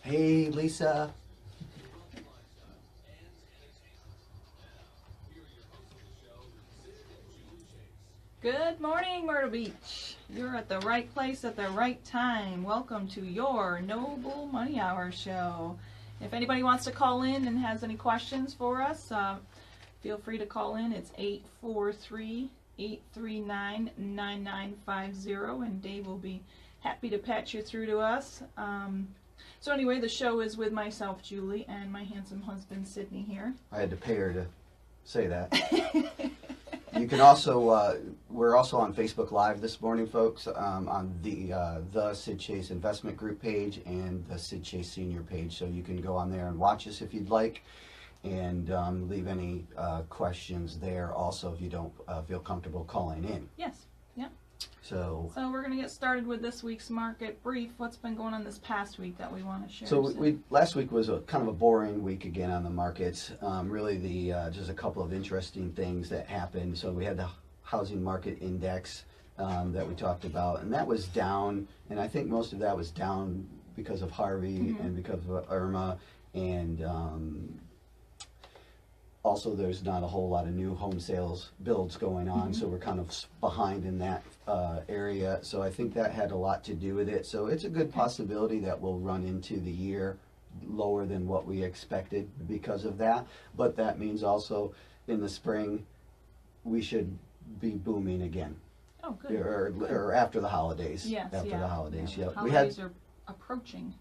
Hey, Lisa. Good morning, Myrtle Beach. You're at the right place at the right time. Welcome to your NoBull Money Hour show. If anybody wants to call in and has any questions for us, feel free to call in. It's 843-839-9950, and Dave will be happy to patch you through to us. So anyway, the show is with myself, Julie, and my handsome husband, Sydney, here. I had to pay her to say that. You can also, we're also on Facebook Live this morning, folks, on the Sid Chase Investment Group page and the Sid Chase Senior page. So you can go on there and watch us if you'd like, and leave any questions there also if you don't feel comfortable calling in. Yes, yeah. So we're going to get started with this week's market brief. What's been going on this past week that we want to share? So last week was a kind of a boring week again on the markets. Really, just a couple of interesting things that happened. So we had the housing market index that we talked about, and that was down. And I think most of that was down because of Harvey and because of Irma, and also there's not a whole lot of new home sales builds going on, so we're kind of behind in that area. So I think that had a lot to do with it. So it's a good possibility that we'll run into the year lower than what we expected because of that. But that means also in the spring we should be booming again. Oh, good. Or after the holidays. Yes, after the holidays. Yeah. Yep. Holidays are approaching.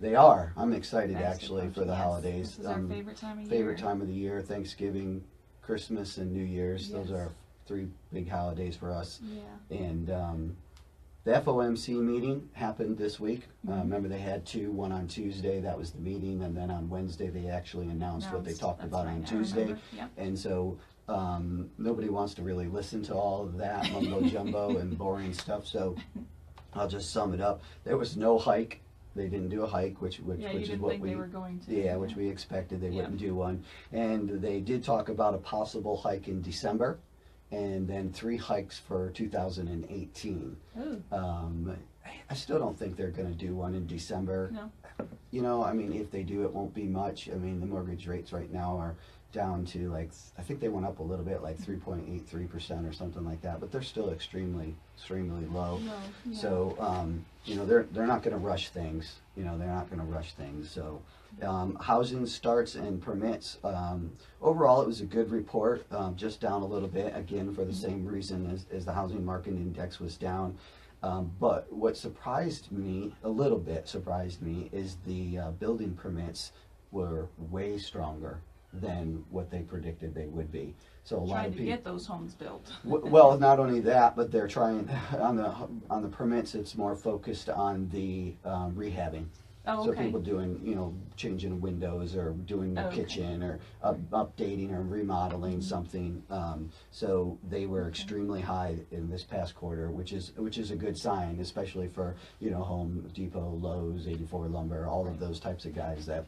They are. I'm excited actually for the holidays. This is our favorite time of year. Favorite time of the year: Thanksgiving, Christmas, and New Year's. Those are three big holidays for us. Yeah. And the FOMC meeting happened this week. Remember, they had one on Tuesday. That was the meeting, and then on Wednesday they actually announced what they talked about on Tuesday. Yep. And so nobody wants to really listen to all of that mumbo jumbo and boring stuff. So I'll just sum it up. There was no hike. They didn't do a hike, which is what they were going to. Yeah, which we expected they wouldn't do one. And they did talk about a possible hike in December, and then 3 hikes for 2018. I still don't think they're going to do one in December. No. You know, I mean, if they do, it won't be much. I mean, the mortgage rates right now are down to I think they went up a little bit, like 3.83% or something like that, but they're still extremely low. Yeah. So, you know, they're not going to rush things. You know, they're not going to rush things. So, housing starts and permits. Overall, it was a good report, just down a little bit, again, for the same reason as the housing market index was down. But what surprised me, is the building permits were way stronger than what they predicted they would be. So a lot of people get those homes built. Well, not only that, but they're trying on the permits. It's more focused on the rehabbing. Oh, so okay. people doing, you know, changing windows or doing the kitchen or updating or remodeling something. So they were extremely high in this past quarter, which is a good sign, especially for, you know, Home Depot, Lowe's, 84 Lumber, all of those types of guys that.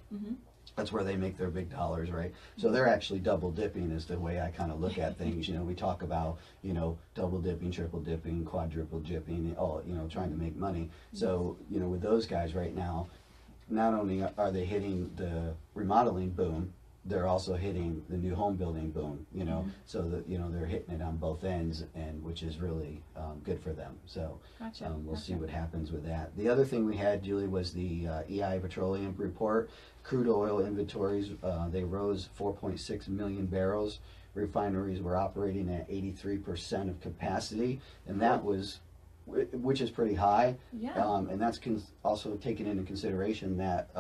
That's where they make their big dollars, right? So they're actually double dipping is the way I kind of look at things. You know, we talk about, you know, double dipping, triple dipping, quadruple dipping, all, you know, trying to make money. So, you know, with those guys right now, not only are they hitting the remodeling boom, they're also hitting the new home building boom, you know, so that, you know, they're hitting it on both ends, and which is really good for them. So we'll see what happens with that. The other thing we had, Julie, was the EI Petroleum report. Crude oil inventories, they rose 4.6 million barrels. Refineries were operating at 83% of capacity, and that was, which is pretty high. Yeah. And that's also taken into consideration that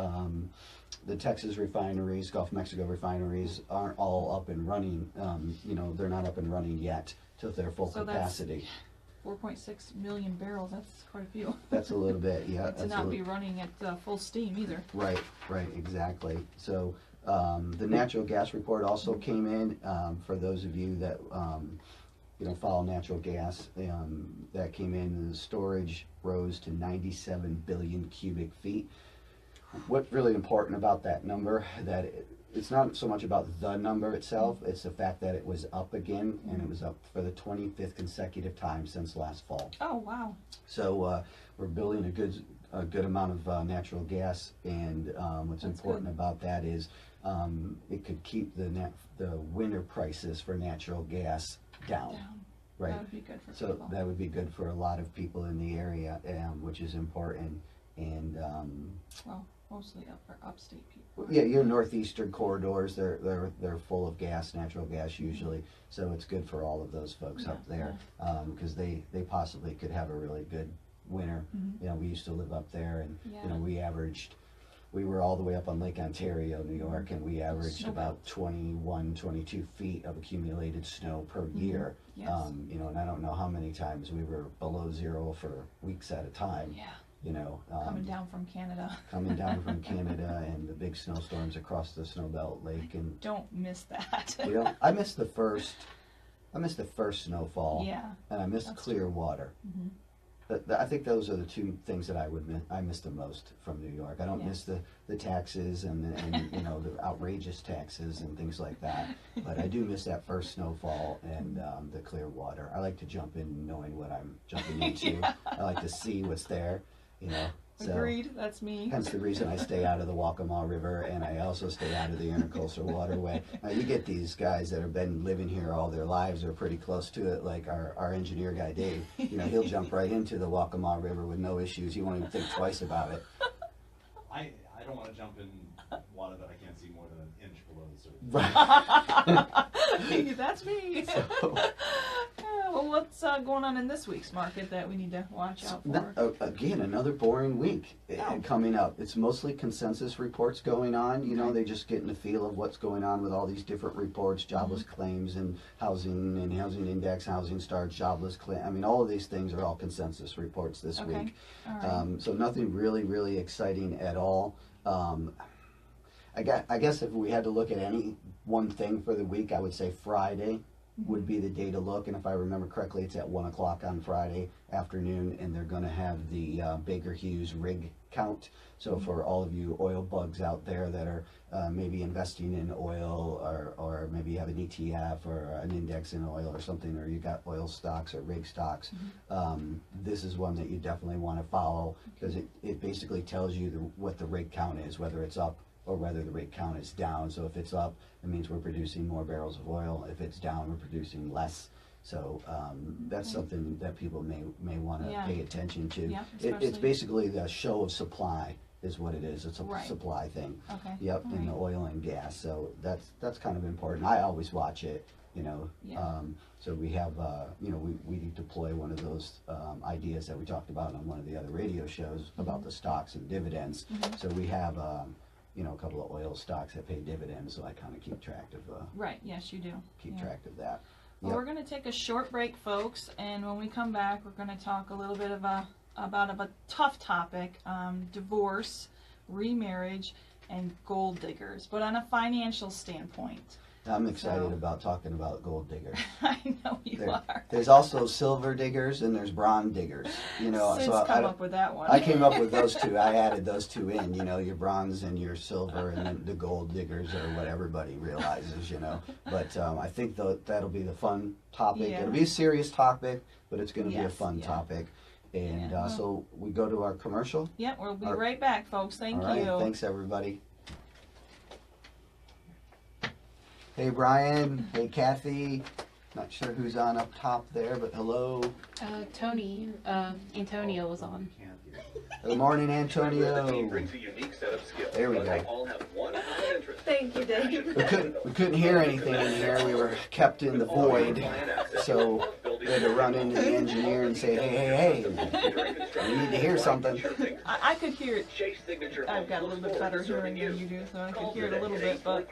the Texas refineries, Gulf of Mexico refineries aren't all up and running. You know, they're not up and running yet to their full capacity. 4.6 million barrels, that's quite a few. That's a little bit, yeah. To not be running at full steam either. Right, exactly. So the natural gas report also came in. For those of you that you know, follow natural gas, that came in, and the storage rose to 97 billion cubic feet. What's really important about that number, that it's not so much about the number itself, it's the fact that it was up again, and it was up for the 25th consecutive time since last fall. Oh, wow. So we're building a good amount of natural gas, and what's That's important good. about that is it could keep the winter prices for natural gas down. Right. That would be good for So people. that would be good for a lot of people in the area, which is important. And Well, mostly up for upstate people. yeah, your northeastern corridors, they're full of gas, natural gas usually. So it's good for all of those folks Yeah, up there, because they possibly could have a really good winter. Mhm. You know, we used to live up there, and Yeah. you know, we were all the way up on Lake Ontario, New York, and we averaged Snow about 21, 22 feet of accumulated snow per year. Yes. You know, and I don't know how many times we were below zero for weeks at a time. Yeah. You know, Coming down from Canada. coming down from Canada and the big snowstorms across the Snowbelt Lake, and Don't miss that. you know, I missed the first snowfall, Yeah. and I missed That's clear water. Mhm. I think those are the two things that I miss the most from New York. I don't Yeah. miss the taxes and you know, the outrageous taxes and things like that, but I do miss that first snowfall and the clear water. I like to jump in knowing what I'm jumping into. Yeah. I like to see what's there, you know. So Agreed. That's me. hence the reason I stay out of the Waccamaw River, and I also stay out of the Intercoastal Waterway. Now you get these guys that have been living here all their lives, or pretty close to it, like our engineer guy Dave. You know, he'll jump right into the Waccamaw River with no issues. He won't even think twice about it. I don't want to jump in water that I can't see more than an inch below the surface. Right. That's me. So- Well, what's going on in this week's market that we need to watch out for? Again, another boring week Oh. coming up. It's mostly consensus reports going on. You know, Okay. they're just getting a feel of what's going on with all these different reports, jobless claims and housing index, housing starts, jobless claim. I mean, all of these things are all consensus reports this Okay. week. All right. So nothing really exciting at all. I guess if we had to look at any one thing for the week, I would say Friday would be the day to look, and if I remember correctly, it's at 1 o'clock on Friday afternoon, and they're going to have the Baker Hughes rig count. So for all of you oil bugs out there that are maybe investing in oil, or maybe you have an ETF or an index in oil or something, or you got oil stocks or rig stocks, this is one that you definitely want to follow, because it basically tells you what the rig count is, whether it's up or whether the rig count is down. So if it's up, it means we're producing more barrels of oil. If it's down, we're producing less. So that's something that people may want to Yeah. pay attention to. Yeah, It's especially- basically the show of supply is what it is. It's a Right. supply thing. Okay. Yep, All in the right. oil and gas. So that's kind of important. I always watch it, you know. Yeah. So we have, you know, we deploy one of those ideas that we talked about on one of the other radio shows about the stocks and dividends. So we have, you know, a couple of oil stocks that pay dividends, so I kind of keep track of Right. Yes, you do. Yeah. track of that. Well, Yep. we're going to take a short break, folks, and when we come back, we're going to talk a little bit about a tough topic: divorce, remarriage, and gold diggers, but on a financial standpoint. I'm excited So- about talking about gold diggers. I know you are. There's also silver diggers and there's bronze diggers. You know, Since so come up with that one. I came up with those two. I added those two in. You know, your bronze and your silver, and then the gold diggers are what everybody realizes. You know, but I think that'll be the fun topic. Yeah. It'll be a serious topic, but it's going to be a Yes, fun yeah. topic. And Yeah, well- so we go to our commercial. Yep, we'll be All right back, folks. Thank All right, you. thanks everybody. Hey Brian, hey Kathy. Not sure who's on up top there, but hello. Tony, Antonio was on. Good morning, Team Antonio. brings a unique set of skills. There we but go. They all have one common interest. Thank you, Dave. We couldn't hear anything in here. We were kept in the void, so we had to run into the engineer and say, hey, we need to hear something. I could hear it. Chase Signature I've Homes got a little bit looks better forward to hearing serving than you do, so I Call could hear it a today little at bit, but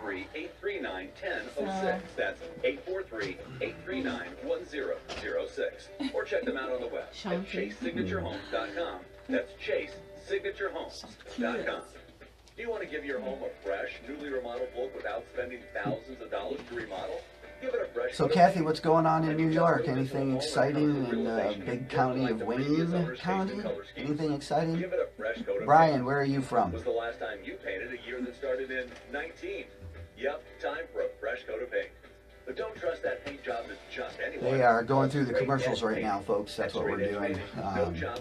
843-839-1006. That's 843-839-1006. Or check them out on the web Sean. at ChaseSignatureHomes.com. That's ChaseSignatureHomes.com. Do you want to give your home a fresh, newly remodeled look without spending thousands of dollars to remodel? Give it a fresh So coat. Kathy, what's going on in New York? Anything exciting in the big county of Wayne County? Anything exciting? Give it a fresh coat of Brian, paint. where are you from? Was the last time you painted a year that started in 19? Yep, time for a fresh coat of paint. But don't trust that paint job to just anyone. They are going through the commercials right now, folks. That's what we're doing.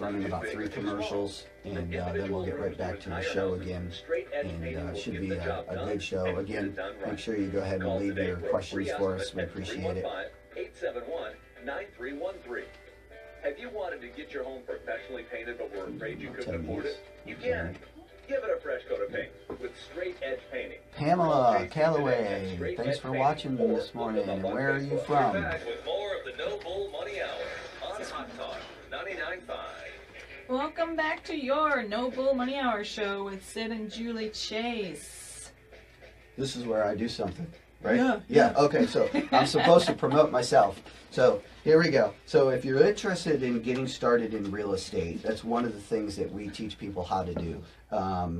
Running about 3 commercials, and then we'll get right back to the show again. And should be a good show. Again, make sure you go ahead and leave your questions for us. We appreciate it. 871-9313. Have you wanted to get your home professionally painted but were afraid you couldn't afford it? You can. Give it a fresh coat of paint with straight edge painting. Pamela Calloway, thanks for watching this morning. And where are you from? Back with more of the NoBull Money Hour on Hot Talk 99.5. Welcome back to your NoBull Money Hour show with Sid and Julie Chase. This is where I do something, right? Yeah. Yeah, okay, so I'm supposed to promote myself. So here we go. So if you're interested in getting started in real estate, that's one of the things that we teach people how to do.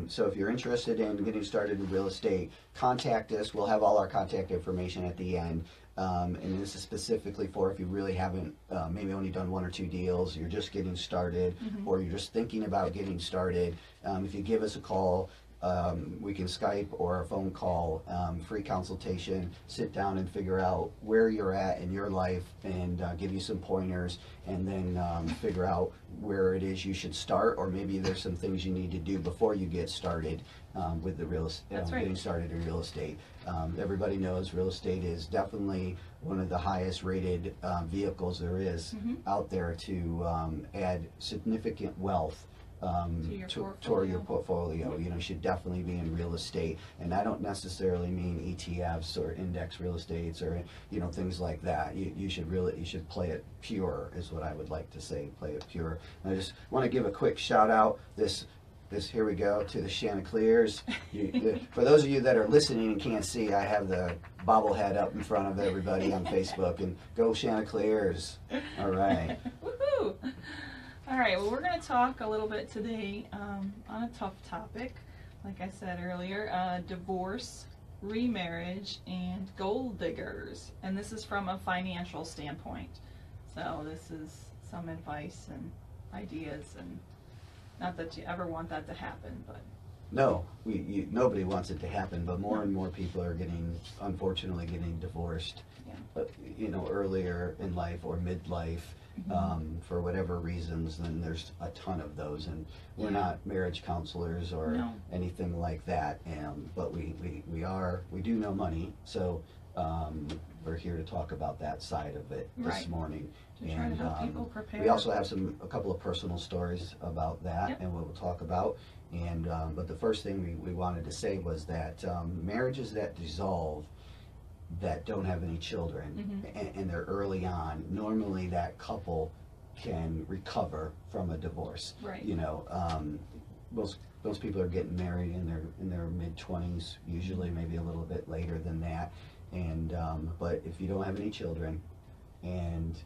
So if you're interested in getting started in real estate, contact us. We'll have all our contact information at the end. And this is specifically for if you really haven't maybe only done 1 or 2 deals, you're just getting started, or you're just thinking about getting started. If you give us a call, we can Skype or a phone call, free consultation, sit down and figure out where you're at in your life and give you some pointers, and then figure out where it is you should start, or maybe there's some things you need to do before you get started with the getting started in real estate. Everybody knows real estate is definitely one of the highest rated vehicles there is out there to add significant wealth toward your portfolio. You know, you should definitely be in real estate, and I don't necessarily mean ETFs or index real estates or things like that. You should play it pure, is what I would like to say. Play it pure. And I just want to give a quick shout out. Here we go to the Chanticleers. For those of you that are listening and can't see, I have the bobblehead up in front of everybody on Facebook, and go Chanticleers. All right. Woohoo! All right, well, we're going to talk a little bit today on a tough topic, like I said earlier, divorce, remarriage, and gold diggers. And this is from a financial standpoint. So this is some advice and ideas, and not that you ever want that to happen, but... No, nobody wants it to happen, but more and more people are unfortunately getting divorced, earlier in life or midlife. For whatever reasons, then there's a ton of those, and we're not marriage counselors or anything like that, but we do know money, so we're here to talk about that side of it this morning. To try to help people prepare. We also have a couple of personal stories about that, and we'll talk about. And but the first thing we wanted to say was that marriages that dissolve, that don't have any children, and they're early on, normally that couple can recover from a divorce. Right. Most people are getting married in their mid-20s, usually maybe a little bit later than that. And but if you don't have any children and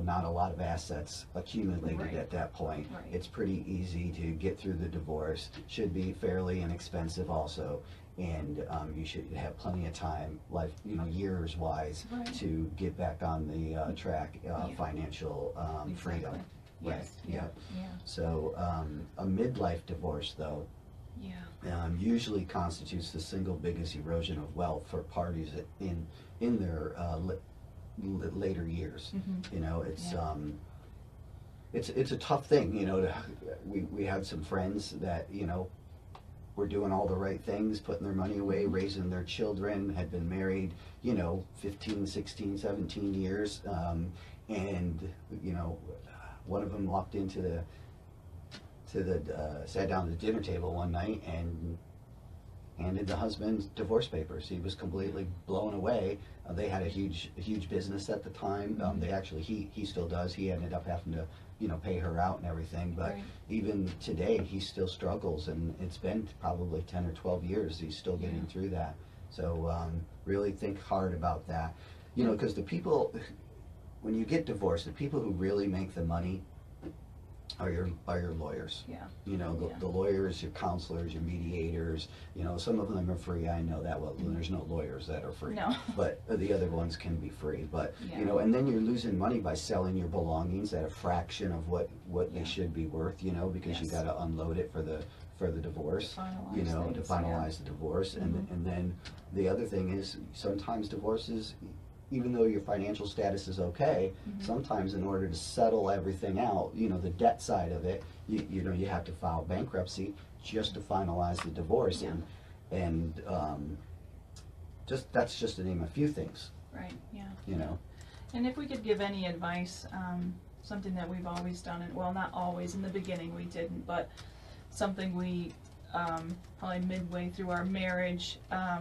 not a lot of assets accumulated at that point, it's pretty easy to get through the divorce. Should be fairly inexpensive also. And you should have plenty of time, years wise, to get back on the track, financial freedom. Yes. Yeah. So a midlife divorce, though, usually constitutes the single biggest erosion of wealth for parties in their later years. It's a tough thing. We had some friends that were doing all the right things, putting their money away, raising their children, had been married, 15, 16, 17 years. And one of them walked into sat down at the dinner table one night and handed the husband divorce papers. He was completely blown away. They had a huge business at the time. He still does. He ended up having to pay her out and everything, but even today he still struggles, and it's been probably 10 or 12 years he's still getting through that. So really think hard about that, because the people, when you get divorced, the people who really make the money are your lawyers. Yeah. You know, Yeah. the lawyers, your counselors, your mediators, you know, some of them are free, I know that. Well, there's no lawyers that are free. No. But the other ones can be free. But, Yeah. you know, and then you're losing money by selling your belongings at a fraction of what Yeah. they should be worth, you know, because you Yes. gotta unload it for the divorce, Finalize you know, to things, finalize the divorce. Mhm. And then the other thing is, sometimes divorces, even though your financial status is okay, Mhm. sometimes in order to settle everything out, you know, the debt side of it, you know, you have to file bankruptcy just to finalize the divorce. Yeah. And that's just to name a few things, Right, yeah. you know. And if we could give any advice, something that we've always done, and well, not always, in the beginning we didn't, but something we, probably midway through our marriage,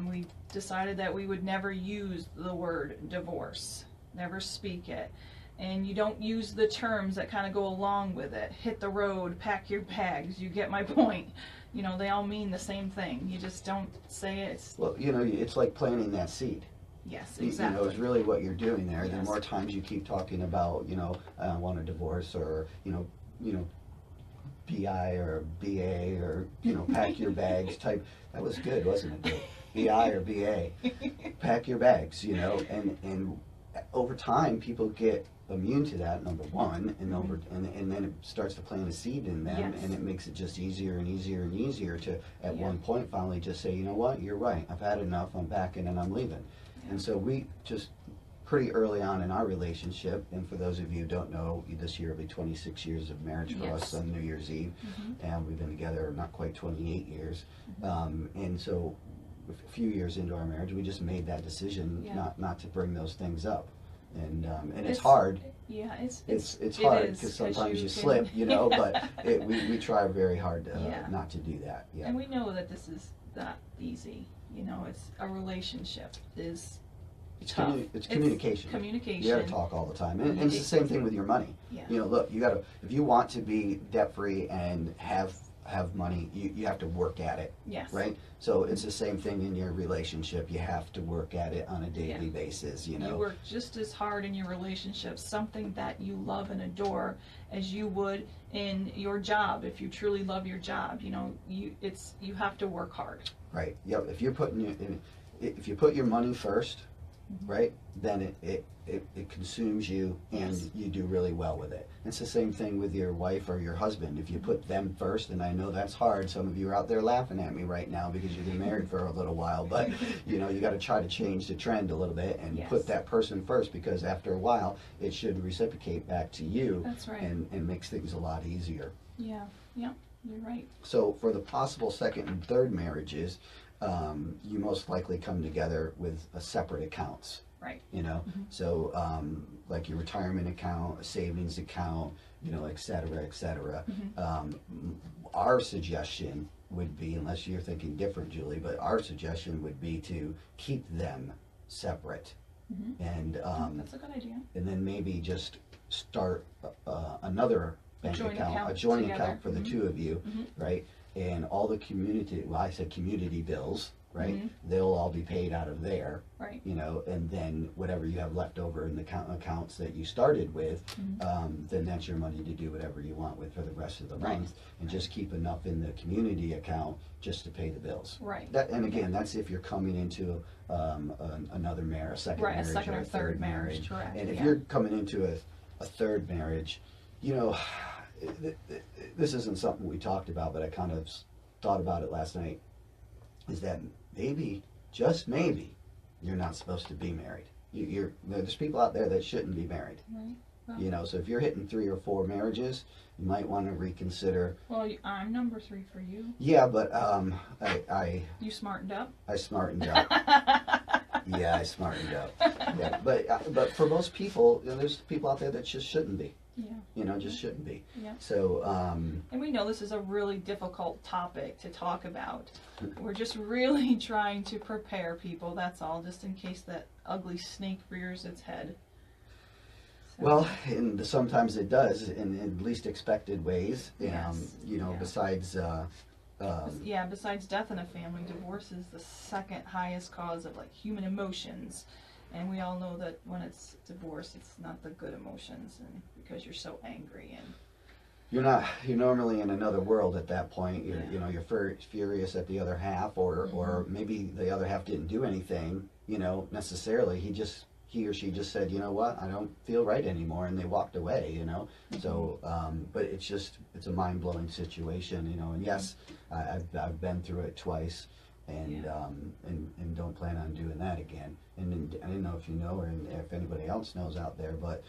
we decided that we would never use the word divorce, never speak it. And you don't use the terms that kind of go along with it. Hit the road, pack your bags, you get my point. You know, they all mean the same thing. You just don't say it. Well, you know, it's like planting that seed. Yes, You know, exactly. is really what you're doing there. The Yes. more times you keep talking about, you know, I want a divorce, or, you know, BI or BA, or, you know, pack your bags type. That was good, wasn't it, Dave? BI or BA. Pack your bags, you know, and over time people get immune to that, number one, and then it starts to plant a seed in them. Yes. And it makes it just easier and easier and easier to, at Yeah. one point, finally just say, you know what, you're right, I've had enough, I'm packing and I'm leaving. Yeah. And so we just, pretty early on in our relationship, and for those of you who don't know, this year will be 26 years of marriage for Yes. us on New Year's Eve, Mhm. and we've been together not quite 28 years. Mm-hmm. And so a few years into our marriage, we just made that decision Yeah. not to bring those things up. And it's It's- hard. Yeah, it's It's it hard is, because sometimes you can- slip, you know, but we try very hard to, Yeah. not to do that. Yeah. And we know that this is not easy. You know, it's a relationship is It's, tough. it's communication. Communication. You gotta talk all the time. And it's the same thing with your money. Yeah. You know, look, if you want to be debt free and have money, you have to work at it, Yes. right? So it's the same thing in your relationship. You have to work at it on a daily Yeah. basis, you You know. work just as hard in your relationship, something that you love and adore, as you would in your job. If you truly love your job, you know, you have to work hard. Right. Yep. If you're if you put your money first, right, then it consumes you, and Yes. you do really well with it. It's the same thing with your wife or your husband. If you put them first, and I know that's hard. Some of you are out there laughing at me right now because you've been married for a little while, but you know, you got to try to change the trend a little bit and Yes. put that person first, because after a while it should reciprocate back to you. That's right. And makes things a lot easier. Yeah. Yeah. You're right. So for the possible second and third marriages, you most likely come together with a separate accounts, Right. you know? So like your retirement account, a savings account, you know, et cetera, et cetera. Our suggestion would be, unless you're thinking different, Julie, but our suggestion would be to keep them separate. And That's a good idea. and then maybe just start another bank joint account, a account joint together. account for the two of you, right? And all the I said community bills, right? They'll all be paid out of there, Right. you know, and then whatever you have left over in the accounts that you started with, then that's your money to do whatever you want with for the rest of the Right. month, and just keep enough in the community account just to pay the bills. Right. That, and again, that's if you're coming into another marriage, a second Right, a marriage, second or or a third marriage, correct, And if yeah. you're coming into a third marriage, you know, this isn't something we talked about, but I kind of thought about it last night, is that maybe, just maybe, you're not supposed to be married. There's people out there that shouldn't be married. Right. Well, You know, so if you're hitting 3 or 4 marriages, you might want to reconsider. well, I'm number 3 for you. Yeah, but I You smartened up. smartened up. Yeah, I smartened up. Yeah, but for most people, you know, there's people out there that just shouldn't be. Yeah. You know, just shouldn't be. Yeah. So And we know this is a really difficult topic to talk about. We're just really trying to prepare people, that's all, just in case that ugly snake rears its head. So- well, and sometimes it does in least expected ways. Yes, You know, yeah. besides. Yeah, besides death in a family, divorce is the second highest cause of like human emotions. And we all know that when it's divorce, it's not the good emotions, and because you're so angry and you're normally in another world at that point. You're, Yeah. you know, you're furious at the other half, or maybe the other half didn't do anything, you know, necessarily. He or she just said, you know what, I don't feel right anymore, and they walked away, you know. So, but it's a mind-blowing situation, you know. And yes, I've been through it twice, and and don't plan on doing that again. And I didn't know if you know, or if anybody else knows out there, but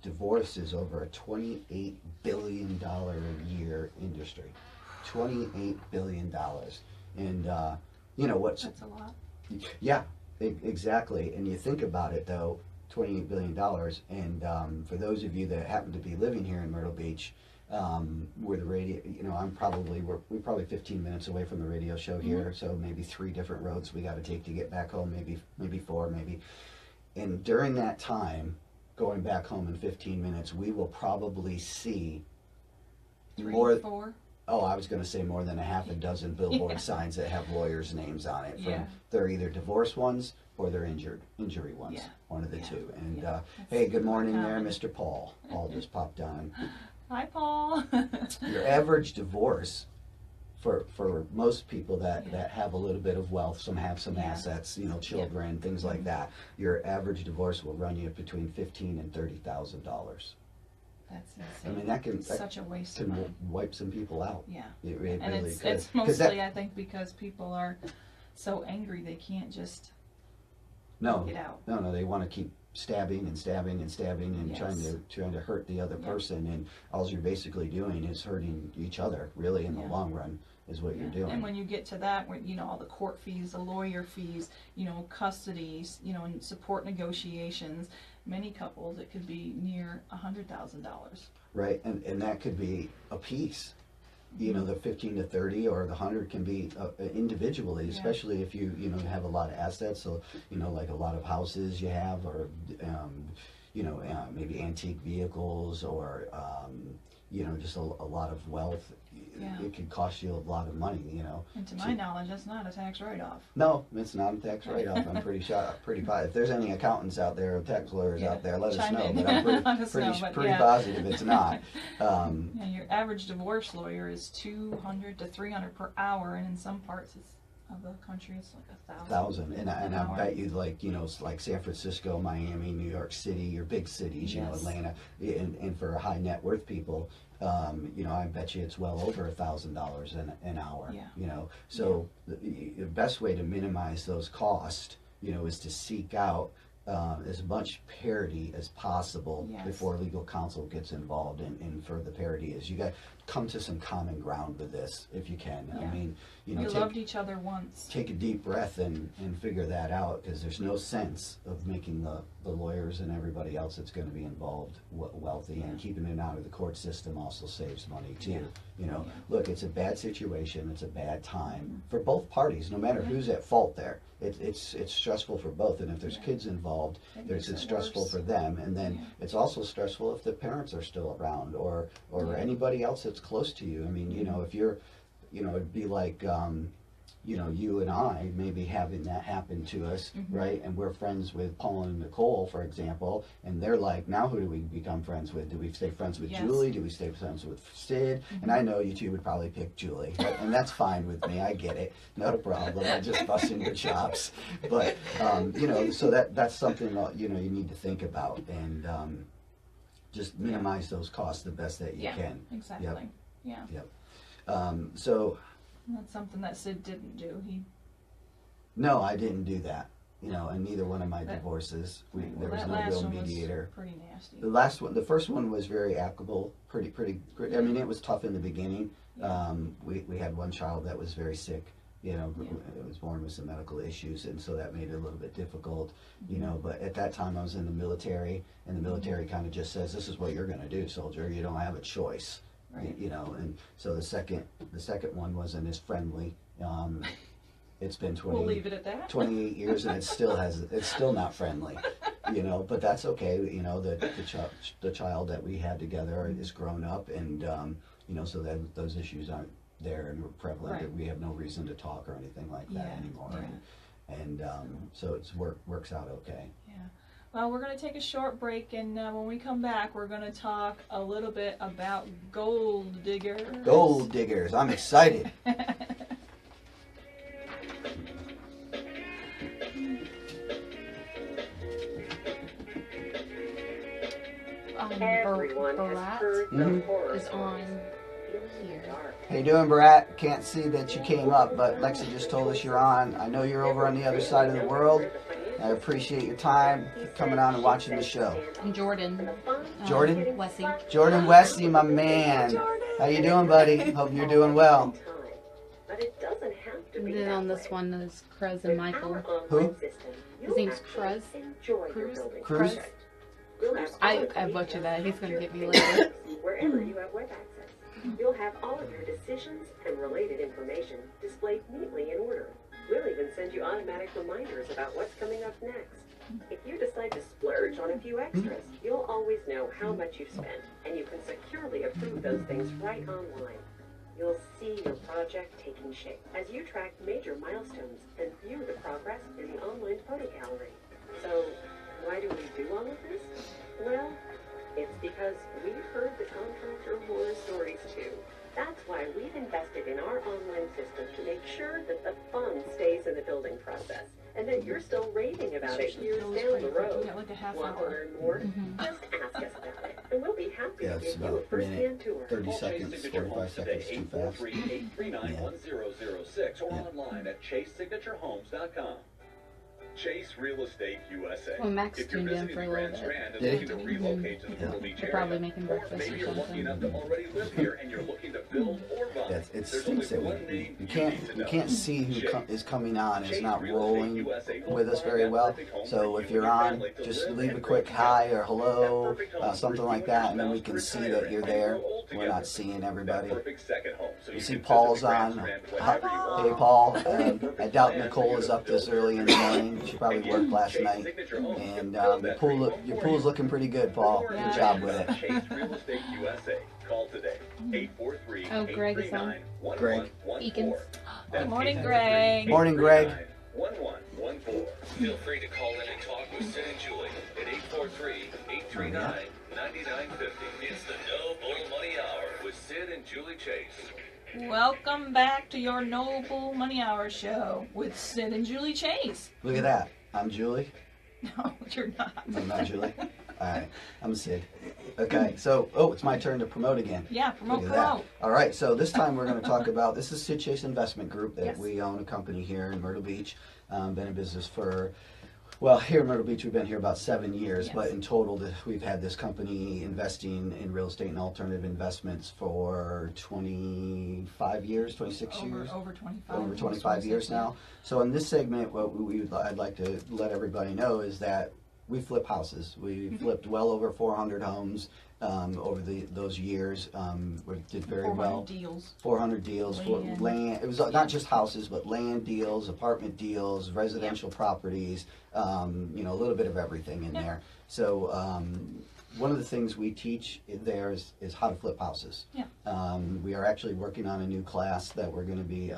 divorce is over a $28 billion a year industry. $28 billion. And you know what's... That's a lot. Yeah, exactly. And you think about it, though, $28 billion. And for those of you that happen to be living here in Myrtle Beach, where the radio, you know, we're probably 15 minutes away from the radio show here, so maybe 3 different roads we got to take to get back home, maybe 4, maybe. And during that time, going back home in 15 minutes, we will probably see 3, more... 4. Oh, I was going to say more than a half a dozen billboard signs that have lawyers' names on it. Yeah. They're either divorce ones or they're injury ones. Yeah. One of the Yeah. two. And Yeah. hey, good morning there, common. Mr. Paul. Paul just popped on. Hi, Paul. Your average divorce for most people that have a little bit of wealth, some have some Yeah. assets, you know, children, things like that. Your average divorce will run you between $15,000 and $30,000. That's I insane. mean, that can Such a waste of can money. wipe some people out. Yeah. It And really it's could. 'Cause mostly, I think, because people are so angry they can't just no, get out. no, they want to keep stabbing and stabbing and stabbing and Yes. trying to hurt the other Yeah. person, and all you're basically doing is hurting each other. Really, in the Yeah. long run, is what you're doing. And when you get to that, when you know all the court fees, the lawyer fees, you know, custodies, you know, and support negotiations, many couples it could be near $100,000. Right, and that could be a piece. You know, the 15 to 30 or the 100 can be individually, Yeah. especially if you know, have a lot of assets. So, you know, like a lot of houses you have, or you know, maybe antique vehicles, or you know, just a lot of wealth. Yeah. It could cost you a lot of money, you know. And to my knowledge, that's not a tax write-off. No, it's not a tax write-off. I'm pretty positive. If there's any accountants out there or tax lawyers Yeah, out there, let us chime know. in. But I'm Let us know, but pretty yeah. positive it's not. Yeah, your average divorce lawyer is $200 to $300 per hour, and in some parts of the country it's like 1,000. And an I hour. bet you, like, you know, it's like San Francisco, Miami, New York City, your big cities, you know, Yes. Atlanta, and for high net worth people, you know, I bet you it's well over $1,000 an hour. Yeah. You know, so the best way to minimize those costs, you know, is to seek out as much parity as possible Yes. before legal counsel gets involved. And for the parity is, you got to come to some common ground with this if you can. Yeah. I mean, you know, You loved each other once. take a deep breath and figure that out, because there's no sense of making the lawyers and everybody else that's going to be involved wealthy, and keeping it out of the court system also saves money too. Yeah. You know, Yeah. look, it's a bad situation, it's a bad time for both parties, no matter who's at fault there. It's stressful for both, and if there's Yeah. kids involved, It makes it's it stressful worse. for them, and then Yeah. it's also stressful if the parents are still around, or Yeah. anybody else that's close to you. I mean, you know, if you're, you know, it'd be like, you know, you and I maybe having that happen to us, right? And we're friends with Paul and Nicole, for example, and they're like, now who do we become friends with? Do we stay friends with Yes. Julie? Do we stay friends with Sid? And I know you two would probably pick Julie, and that's fine with me. I get it, not a problem. I just busting your chops, but you know, so that's something that, you know, you need to think about, and just minimize those costs the best that you Yeah, can. exactly. Yeah. Yep. So. That's something that Sid didn't do. He No, I didn't do that. You know, and neither one of my That- divorces, well, there was that no last real one was mediator. pretty nasty. The first one was very amicable, pretty. I mean, it was tough in the beginning. Yeah. We had one child that was very sick. You know, Yeah. it was born with some medical issues, and so that made it a little bit difficult. You know, but at that time I was in the military, and the military kind of just says, "This is what you're going to do, soldier. You don't have a choice." Right. You know, and so the second one wasn't as friendly. It's been 20. We'll leave it at that. 28 years, and it's still not friendly, you know, but that's okay. You know, the child that we had together is grown up, and you know, so that those issues aren't there and prevalent. Right. That we have no reason to talk or anything like that Yeah, anymore. yeah. And so it's works out okay. Yeah. Well, we're going to take a short break, and when we come back, we're going to talk a little bit about gold diggers. Gold diggers. I'm excited. Barat is on here. How you doing, Barat? Can't see that you came up, but Lexi just told us you're on. I know you're over on the other side of the world. I appreciate your time coming on and watching the show. And Jordan. Jordan? Wesley. Jordan Wesley, my man. How you doing, buddy? Hope you're doing well. And then on this one is Cruz and Michael. Who? His name's Cruz. Cruz? I butchered that. He's gonna get me later. Wherever you have web access, you'll have all of your decisions and related information displayed neatly in order. We'll even send you automatic reminders about what's coming up next. If you decide to splurge on a few extras, you'll always know how much you've spent, and you can securely approve those things right online. You'll see your project taking shape as you track major milestones and view the progress in the online photo gallery. So, why do we do all of this? Well, it's because we've heard the contractor horror stories too. That's why we've invested in our online system to make sure that the fun stays in the building process and that you're still raving about it years down the road. Like a half Want to hour. learn more? Just ask us about it, and we'll be happy Yeah, to it's give you a about a first-hand minute, tour. 30 Call Chase seconds, Signature 45 Homes seconds, today, too fast. 843-839-1006 or online at chasesignaturehomes.com. Chase Real Estate USA. Well, Max If you're tuned in visiting for a the little Grand bit. Strand and Did looking to relocate to the Myrtle Beach They're area, probably making or breakfast maybe or you're lucky something. enough to already live here and you're looking to build or buy. It There's stinks only that one name you need to know. can't see who Chase. is coming on. It's Chase not Real Estate rolling USA will with us find very that well. perfect home So for if you you're and your on, family to just live leave a and quick raise hi kids. or hello, That perfect home for something you like and your that, and then we spouse can to see retire that you're and there. grow old We're together. not seeing That everybody. perfect second home, so You you see can Paul's visit the Grand on. Strand Hi, whenever you want. hey, Paul. Perfect I doubt plan Nicole for is you up to this build early in the morning. She probably Again, worked last Chase night. Signature Homes can And build that dream home your for pool's you. looking pretty good, Paul. For Good more job with information it. on Chase Real Estate USA. Call today. 843 Oh, Greg is on. Greg. Beacons. Good morning, Greg. Morning, Greg. 1114. Feel free to call in and talk with Sid and Julie at 843-839-9950. It's the NoBull Money Hour with Sid and Julie Chase. Welcome back to your NoBull Money Hour show with Sid and Julie Chase. Look at that. I'm Julie. No, you're not. I'm not Julie. All right. I'm Sid. Okay. So, it's my turn to promote again. Yeah, promote, Look at that. promote. All right, so this time we're going to talk about, this is Sid Chase Investment Group that Yes. we own a company here in Myrtle Beach. Been in business for, well, here in Myrtle Beach we've been here about 7 years, Yes. but in total we've had this company investing in real estate and alternative investments for 25 years, 26 years. Over 25. Over 25 years now. So in this segment, what I'd like to let everybody know is that we flip houses. We flipped well over 400 homes over those years. We did very 400 well. deals. 400 deals for Land. land. It was not just houses, but land deals, apartment deals, residential properties. A little bit of everything in there. So one of the things we teach there is how to flip houses. Yeah. We are actually working on a new class that we're going to be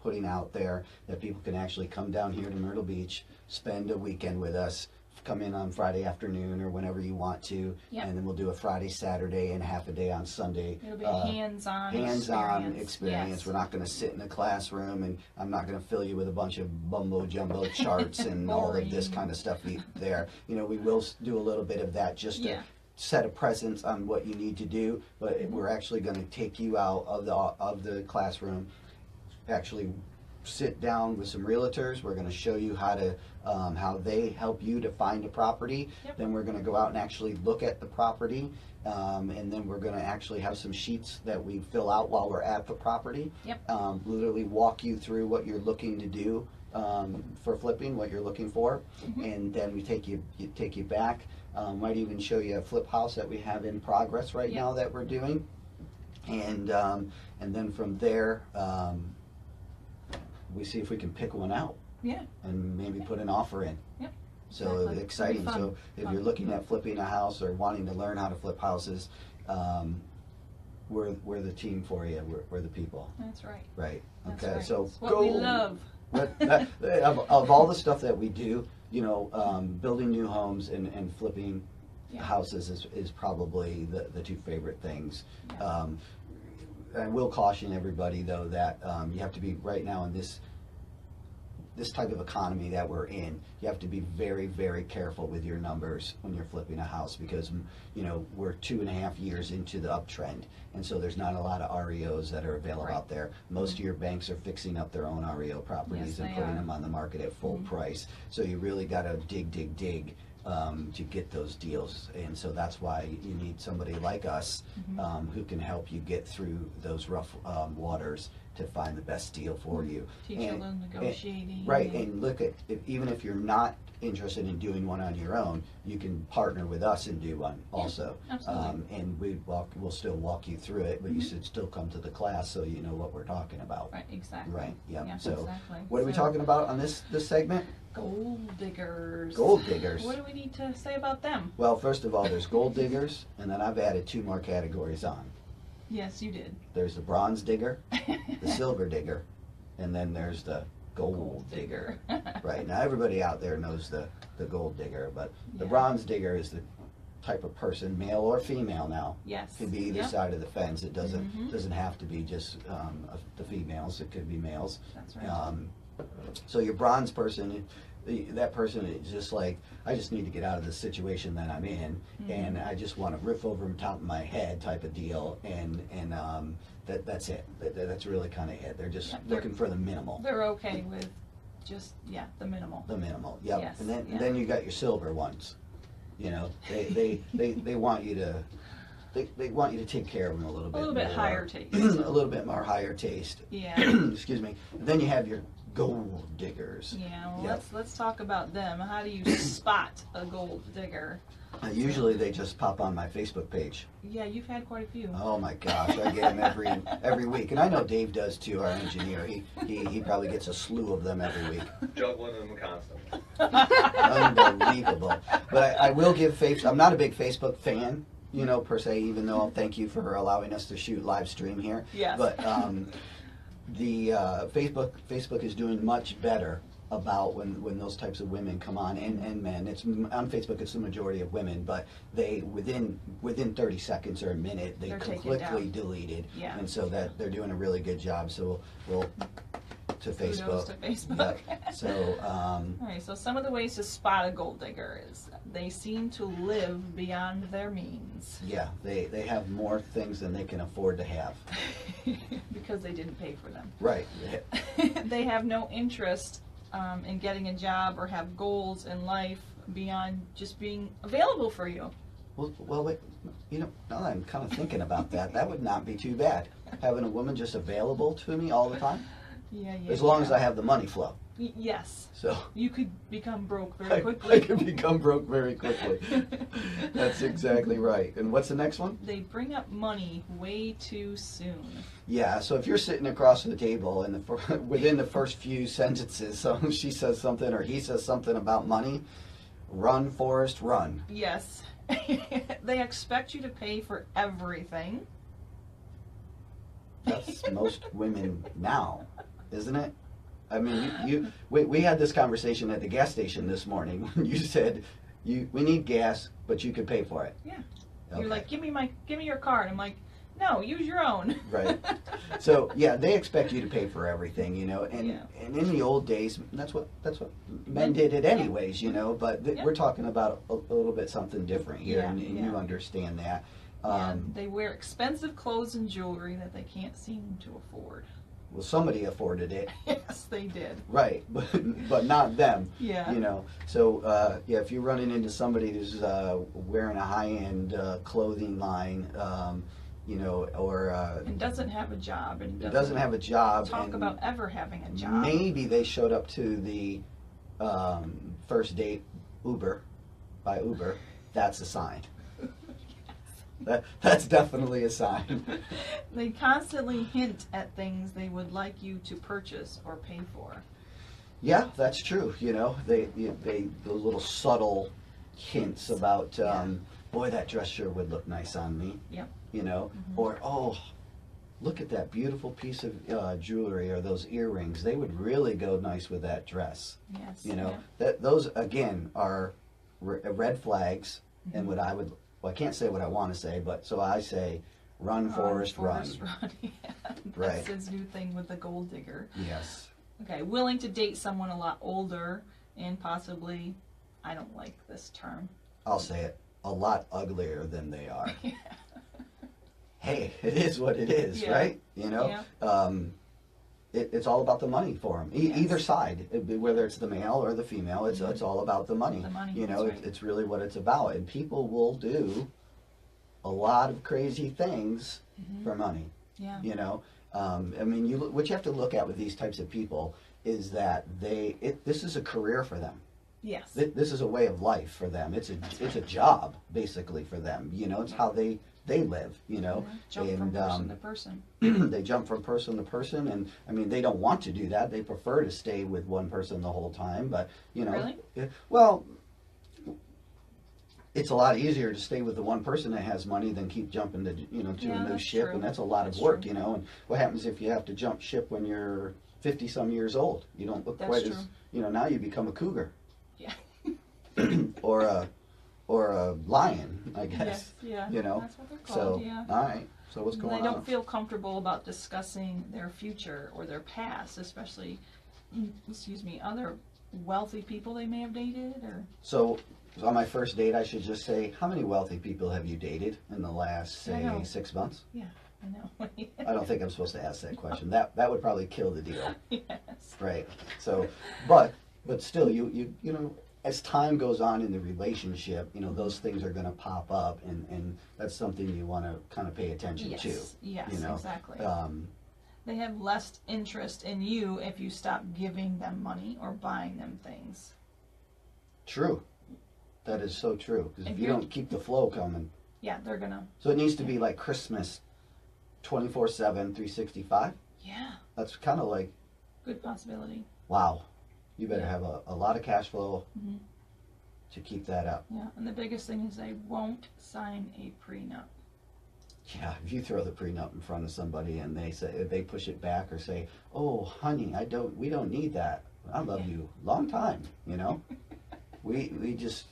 putting out there that people can actually come down here to Myrtle Beach, spend a weekend with us, come in on Friday afternoon or whenever you want to, Yep. and then we'll do a Friday, Saturday, and half a day on Sunday. It'll be a hands-on Experience. Yes. We're not going to sit in a classroom, and I'm not going to fill you with a bunch of bumbo jumbo charts and all of this kind of stuff there. We will do a little bit of that just to Yeah. set a presence on what you need to do, but we're actually going to take you out of the classroom, actually sit down with some realtors. We're going to show you how they help you to find a property. Yep. Then we're going to go out and actually look at the property, and then we're going to actually have some sheets that we fill out while we're at the property. Yep. Literally walk you through what you're looking to do for flipping, what you're looking for, and then we take you back. Might even show you a flip house that we have in progress right now that we're doing, and then from there we see if we can pick one out. Yeah. And maybe put an offer in. Yep. So Exactly. exciting. It'll be So fun. if you're looking at flipping a house or wanting to learn how to flip houses, we're the team for you. We're the people. That's right. Right. That's Okay. right. So It's what we love. of all the stuff that we do, building new homes and flipping Yeah. houses is probably the two favorite things. Yeah. I will caution everybody though that you have to be right now in this type of economy that we're in. You have to be very, very careful with your numbers when you're flipping a house because we're 2.5 years into the uptrend, and so there's not a lot of REOs that are available Right. out there. Most of your banks are fixing up their own REO properties Yes, and they putting are. them on the market at full price. So you really got to dig to get those deals, and so that's why you need somebody like us who can help you get through those rough waters to find the best deal for you. Teach you a little negotiating. Right, and look at, even if you're not interested in doing one on your own, you can partner with us and do one also. absolutely. And we'll still walk you through it, but you should still come to the class so you know what we're talking about. Right, exactly. Right, yeah. Yeah, So exactly. what are we So- talking about on this segment? Gold diggers. Gold diggers. What do we need to say about them? Well, first of all, there's gold diggers, and then I've added 2 more categories on. Yes, you did. There's the bronze digger, the silver digger, and then there's the gold digger. Right, now everybody out there knows the gold digger, but the Yeah. bronze digger is the type of person, male or female now, Yes. can be either Yep. side of the fence. It doesn't have to be just the females, it could be males. That's right. So your bronze person, that person is just like, I just need to get out of the situation that I'm in, and I just want a roof over the top of my head type of deal, and that's it. That's really kind of it. They're just they're- looking for the minimal. They're okay with just, the minimal. The minimal, yep. Yes, And yeah. then you got your silver ones. They want you to. They want you to take care of them a little bit. A little bit more. higher taste. A little bit more higher taste. Yeah. Excuse me. And then you have your gold diggers. Yeah, well, Yep. let's talk about them. How do you spot a gold digger? Usually they just pop on my Facebook page. Yeah, you've had quite a few. Oh my gosh, I get them every week, and I know Dave does too. Our engineer, he probably gets a slew of them every week. Juggling them constantly. Unbelievable. But I will give I'm not a big Facebook fan, per se. Even though thank you for allowing us to shoot live stream here. Yes. But the Facebook is doing much better about when those types of women come on, and men. It's on Facebook, it's the majority of women, but they within 30 seconds or a minute they They're taken completely down. deleted. Yeah. And so that they're doing a really good job. So we'll to Kudos Facebook. to Facebook. Yep. So All right, so some of the ways to spot a gold digger is they seem to live beyond their means yeah, they have more things than they can afford to have. because they didn't pay for them. Right. They have no interest in getting a job or have goals in life beyond just being available for you. Well, wait, now that I'm kind of thinking about that would not be too bad. Having a woman just available to me all the time, Yeah. as long as I have the money flow. Yes. So You could become broke very I quickly. can become broke very quickly. That's exactly right. And what's the next one? They bring up money way too soon. Yeah, so if you're sitting across the table and within the first few sentences, she says something or he says something about money, run, Forrest, run. Yes. They expect you to pay for everything. That's most women now, isn't it? I mean, we had this conversation at the gas station this morning when you said we need gas, but you could pay for it. Yeah. Okay. You're like, give me your card. I'm like, no, use your own. Right. So yeah, they expect you to pay for everything, and Yeah. and in the old days, that's what men did it anyways, But Yeah. we're talking about a little bit something different here, Yeah, and yeah. you understand that. And they wear expensive clothes and jewelry that they can't seem to afford. Well, somebody afforded it, Yes, they did. right? But not them. Yeah. So yeah, if you're running into somebody who's wearing a high-end clothing line, or And doesn't have a job and doesn't have a job, talk and about ever having a job. maybe they showed up to the first date by Uber, that's a sign. That's definitely a sign. They constantly hint at things they would like you to purchase or pay for. Yeah, that's true. They those little subtle hints about, boy, that dress sure would look nice on me. Yep. Or look at that beautiful piece of jewelry or those earrings. They would really go nice with that dress. Yes. You know, yeah. that those again are red flags, and what I would, well, I can't say what I want to say, but so I say, run, Forrest, run. Yeah. Right. That's his new thing with the gold digger. Yes. Okay, willing to date someone a lot older and possibly, I don't like this term. I'll say it, a lot uglier than they are. Hey, it is what it is, Yeah. right? You know, it's all about the money for them. Yes. Either side, whether it's the male or the female, it's all about the money. The money, You know, that's right. it's really what it's about, and people will do a lot of crazy things for money. Yeah. You know, I mean, what you have to look at with these types of people is that this is a career for them. Yes. This is a way of life for them. It's a job basically for them. You know, it's how they live. You know, Jump from person to person. they jump from person to person, and I mean, they don't want to do that. They prefer to stay with one person the whole time. But you know, Really? Well, it's a lot easier to stay with the one person that has money than keep jumping to Yeah, a new that's ship, true. and that's a lot That's of work. true. You know, and what happens if you have to jump ship when you're 50 some years old? You don't look That's quite true. as now you become a cougar. Yeah. or a lion, I guess. Yes, yeah. You know. That's what they're called, So, yeah. all right. So what's going They on? don't feel comfortable about discussing their future or their past, especially, other wealthy people they may have dated or. So on my first date, I should just say, how many wealthy people have you dated in the last, I say, know. 6 months? Yeah, I know. I don't think I'm supposed to ask that question. That would probably kill the deal, Yes. right? So, but still, you know, as time goes on in the relationship, those things are going to pop up, and that's something you want to kind of pay attention to. Yes, You know, exactly. They They have less interest in you if you stop giving them money or buying them things. True. That is so true. Because if you you're- don't keep the flow coming, Yeah, they're gonna. so it needs to be like Christmas, 24/7, 365. Yeah, That's kind of like, good possibility. wow, you better Yeah. have a lot of cash flow Mhm. to keep that up. Yeah, and the biggest thing is they won't sign a prenup. Yeah, if you throw the prenup in front of somebody and they push it back or say, "Oh, honey, we don't need that. I love you, long time." We just,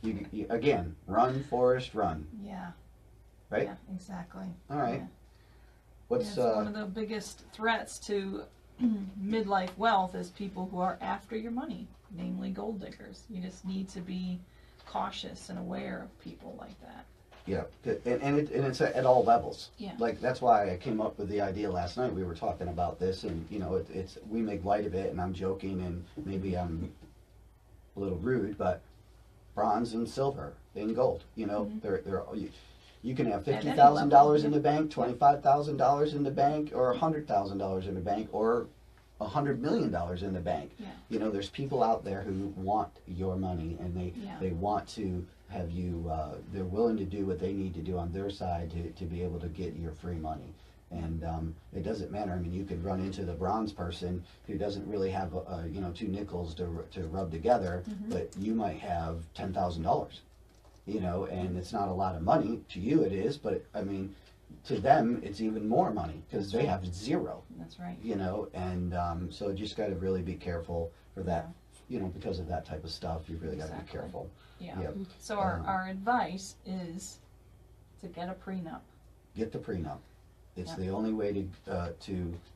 you again, run, Forrest, run. Yeah. Right? Yeah, exactly. All right. Yeah. What's It's one of the biggest threats to midlife wealth is people who are after your money, namely gold diggers. You just need to be cautious and aware of people like that. Yeah, and it's at all levels. Yeah. Like, that's why I came up with the idea last night. We were talking about this, and it's we make light of it, and I'm joking, and maybe I'm a little rude, but bronze and silver and gold. They're you can have At any $50,000 in level, the bank, $25,000 in the bank, or $100,000 in the bank, or $100 million in the bank. Yeah. There's people out there who want your money, and Yeah. they want to have you. They're willing to do what they need to do on their side to be able to get your free money. And it doesn't matter. I mean, you could run into the bronze person who doesn't really have 2 nickels to rub together, but you might have $10,000. And it's not a lot of money. To you it is, but I mean, to them it's even more money because they have zero. That's right. And so you just got to really be careful for that. Because of that type of stuff, you really got to be Exactly. careful. Yeah. Yep. So our advice is to get a prenup. Get the prenup. It's Yep. the only way to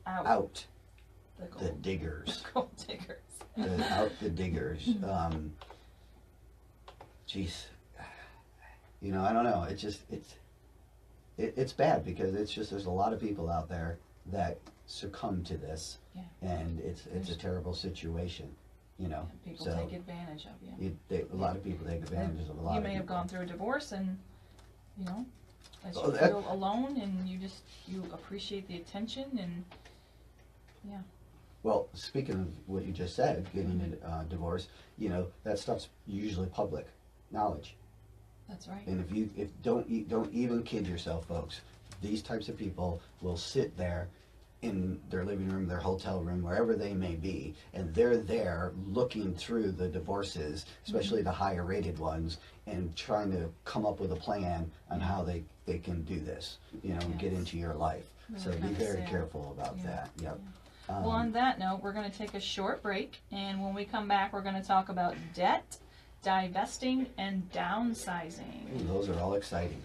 out The the gold, diggers. gold diggers. Out the diggers. Jeez. I don't know. It's bad because there's a lot of people out there that succumb to this, Yeah. and it's a terrible situation. People so take advantage of you. a lot of people take advantage of a lot You of may have people. gone through a divorce and, as Oh, you that- feel alone and you appreciate the attention and, yeah. Well, speaking of what you just said, getting a divorce, that stuff's usually public knowledge. That's right. And don't even kid yourself, folks. These types of people will sit there in their living room, their hotel room, wherever they may be, and they're there looking through the divorces, especially the higher rated ones, and trying to come up with a plan on how they can do this, you know, and get into your life. So be very careful about that. Yep. Well, on that note, we're going to take a short break, and when we come back, we're going to talk about debt, divesting, and downsizing. Those are all exciting.